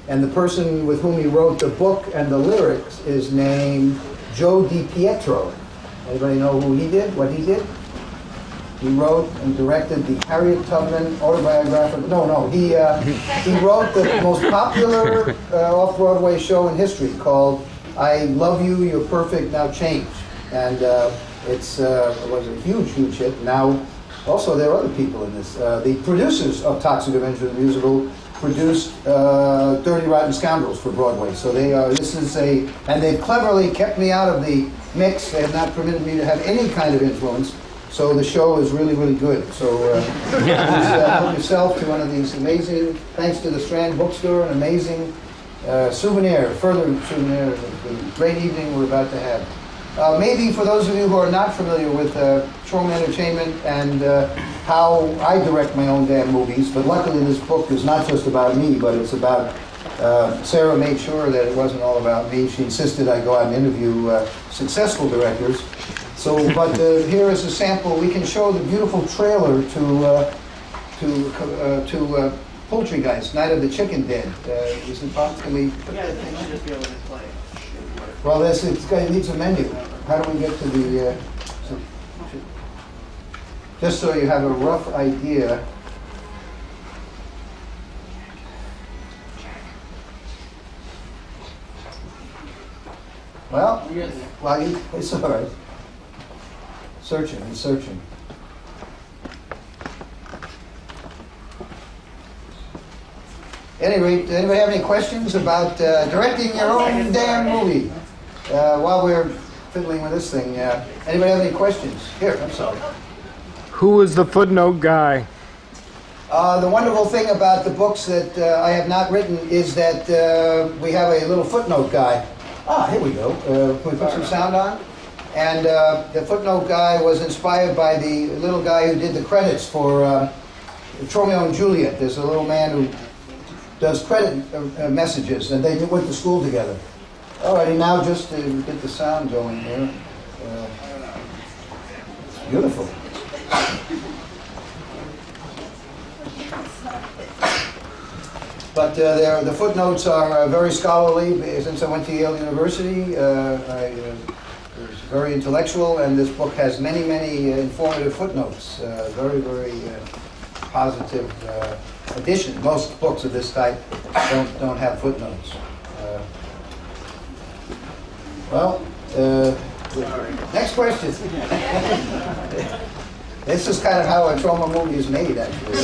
And the person with whom he wrote the book and the lyrics is named Joe DiPietro. Anybody know who he did, what he did? He wrote and directed the Harriet Tubman autobiographical. He wrote the most popular off-Broadway show in history called I Love You, You're Perfect, Now Change. And it was a huge, huge hit. Now, also there are other people in this. The producers of Toxic Avenger the musical produced Dirty Rotten Scoundrels for Broadway. So they are, and they've cleverly kept me out of the mix. They have not permitted me to have any kind of influence. So the show is really, really good. So please help yourself to one of these amazing, thanks to the Strand Bookstore, an amazing further souvenir of the great evening we're about to have. Maybe for those of you who are not familiar with Troma Entertainment and how I direct my own damn movies, but luckily this book is not just about me, but it's about Sarah made sure that it wasn't all about me. She insisted I go out and interview successful directors. So, but here is a sample. We can show the beautiful trailer to Poultrygeist, Night of the Chicken Dead. Is it possible? Yeah, I think you should just be able to play. Well, it needs a menu. How do we get to the... just so you have a rough idea. Well, it's all right. He's searching. At any rate, anybody have any questions about directing your own damn movie? While we're fiddling with this thing, anybody have any questions? Here, I'm sorry. Who is the footnote guy? The wonderful thing about the books that I have not written is that we have a little footnote guy. Here we go. Can we put some sound on? And the footnote guy was inspired by the little guy who did the credits for Romeo and Juliet. There's a little man who does credit messages, and they went to school together. Alrighty, now just to get the sound going here. It's beautiful. But the footnotes are very scholarly. Since I went to Yale University, I was very intellectual, and this book has many, many informative footnotes. Very, very positive addition. Most books of this type don't have footnotes. Next question. This is kind of how a Troma movie is made, actually.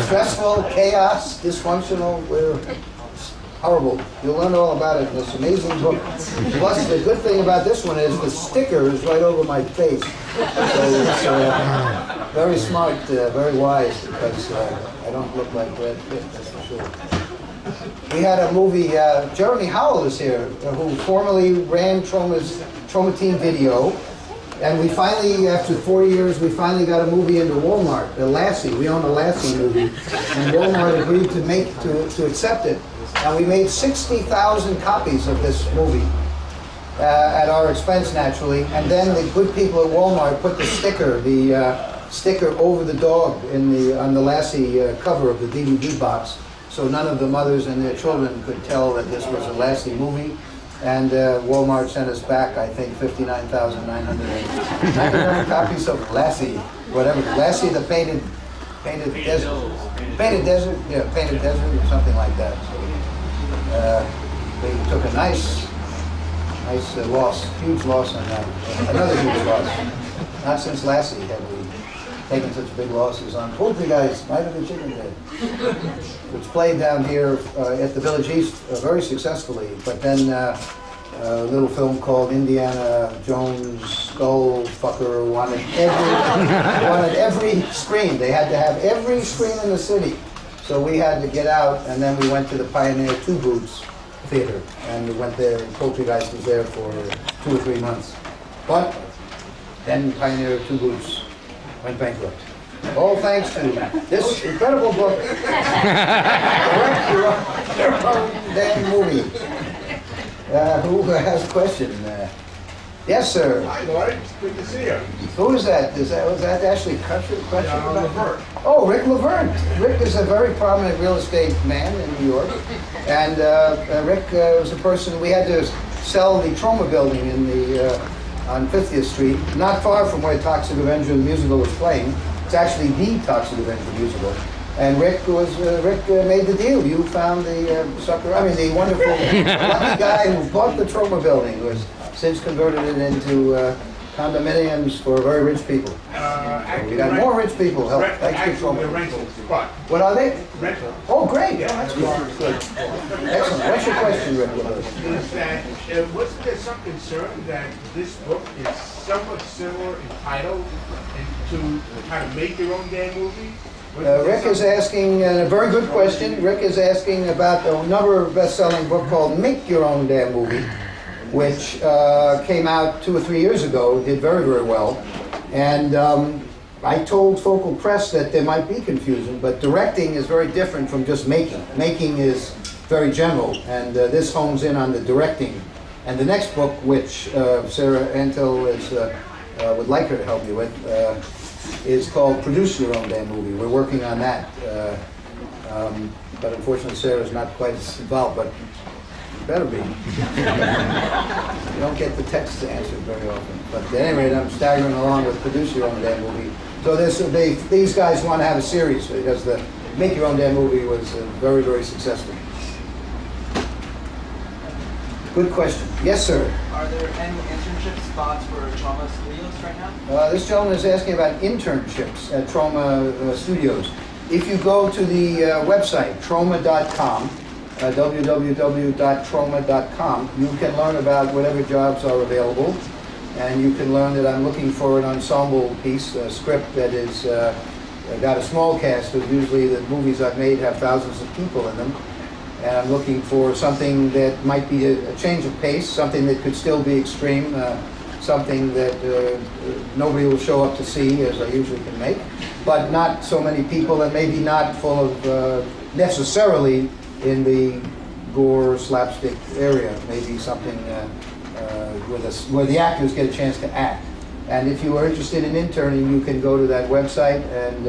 Stressful, chaos, dysfunctional, horrible. You'll learn all about it in this amazing book. Plus, the good thing about this one is the sticker is right over my face. So it's very smart, very wise, because I don't look like Brad Pitt, that's for sure. We had a movie, Jeremy Howell is here, who formerly ran Troma Team Video. And we finally, after 4 years, we finally got a movie into Walmart, Lassie. We own a Lassie movie. And Walmart agreed to accept it. And we made 60,000 copies of this movie at our expense, naturally. And then the good people at Walmart put the sticker over the dog on the Lassie cover of the DVD box. So none of the mothers and their children could tell that this was a Lassie movie. And Walmart sent us back, I think, 59,999 copies of Lassie, whatever. Lassie, the painted desert. Painted desert? Yeah, painted desert or something like that. So they took a nice loss, huge loss on that. Another huge loss. Not since Lassie have we taken such big losses on Poultrygeist, Night of the Chicken Dead, which played down here at the Village East very successfully. But then a little film called Indiana Jones Skull Fucker wanted every screen. They had to have every screen in the city. So we had to get out, and then we went to the Pioneer Two Boots Theater, and we went there, and Poultrygeist was there for 2 or 3 months. But then Pioneer Two Boots went bankrupt. All thanks to this incredible book. Direct your own damn movie. Who has a question? Yes, sir. Hi, Lloyd. Good to see you. Who is that? Was that Ashley Crutcher? Levert. Oh, Rick Levert. Rick is a very prominent real estate man in New York. And Rick was a person, we had to sell the Troma building in the, on 50th Street, not far from where Toxic Avenger the musical was playing. It's actually the Toxic Avenger musical. And Rick made the deal. You found the the wonderful lucky guy who bought the Troma building, who has since converted it into condominiums for very rich people. We got more rich people help. Thanks to Troma. Rentals, but What are they? rental Oh, great. Oh, that's good. Good. Excellent. What's your question, Rick? is that wasn't there some concern that this book is somewhat similar in title and to kind of make your own damn movie? Rick is asking a very good question. Rick is asking about a number best-selling book called Make Your Own Damn Movie, which came out 2 or 3 years ago, did very, very well. And I told Focal Press that there might be confusion, but directing is very different from just making. Making is very general, and this hones in on the directing. And the next book, which Sarah Antel would like her to help you with, is called Produce Your Own Damn Movie. We're working on that. But unfortunately, Sarah's not quite as involved, but better be. You don't get the texts answered very often. But at any rate, I'm staggering along with Produce Your Own Damn Movie. So these guys want to have a series because the Make Your Own Damn Movie was very, very successful. Good question. Yes, sir. Are there any internship spots for Troma Studios right now? This gentleman is asking about internships at Troma Studios. If you go to the website, troma.com, www.troma.com, you can learn about whatever jobs are available. And you can learn that I'm looking for an ensemble piece, a script that is got a small cast, because usually the movies I've made have thousands of people in them. And I'm looking for something that might be a change of pace, something that could still be extreme, something that nobody will show up to see, as I usually can make, but not so many people, and maybe not full of necessarily in the gore slapstick area. Maybe something where the actors get a chance to act. And if you are interested in interning, you can go to that website and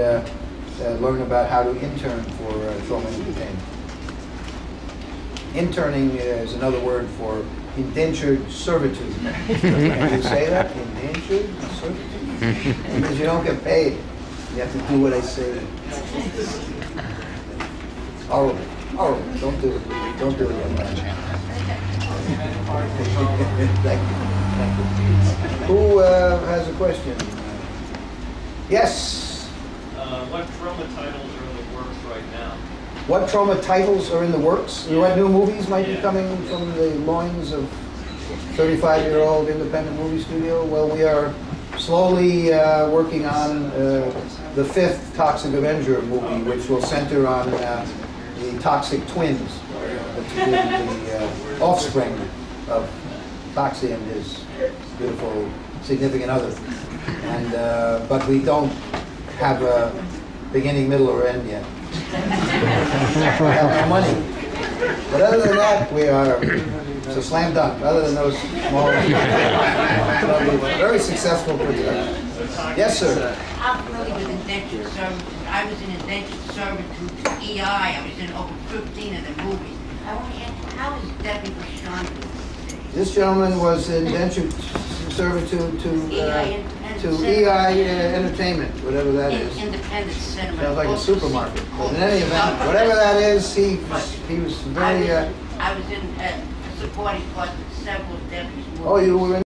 learn about how to intern for Troma Entertainment. Interning is another word for indentured servitude. Can you say that? Indentured servitude? Because you don't get paid. You have to do what I say. Horrible. Horrible. Don't do it. Don't do it. Thank you. Thank you. Who has a question? Yes? What Troma titles are in the works right now? What Troma titles are in the works? What new movies might be coming from the loins of 35-year-old independent movie studio? Well, we are slowly working on the 5th Toxic Avenger movie, which will center on the Toxic twins, the offspring of Toxie and his beautiful, significant other. And but we don't have a beginning, middle, or end yet. We have no money. But other than that, it's a slam dunk. Other than those small, very successful production. Yes, sir. I'm familiar with indentured servitude. I was in indentured servitude to EI. I was in over 15 of the movies. I want to ask, how is Debbie Vashon? This gentleman was indentured servitude to EI Entertainment, whatever that is. Independent cinema. Sounds like a supermarket. But in any event, whatever that is, he was very. I was in supporting part of several Debbie's movies. Oh, you were in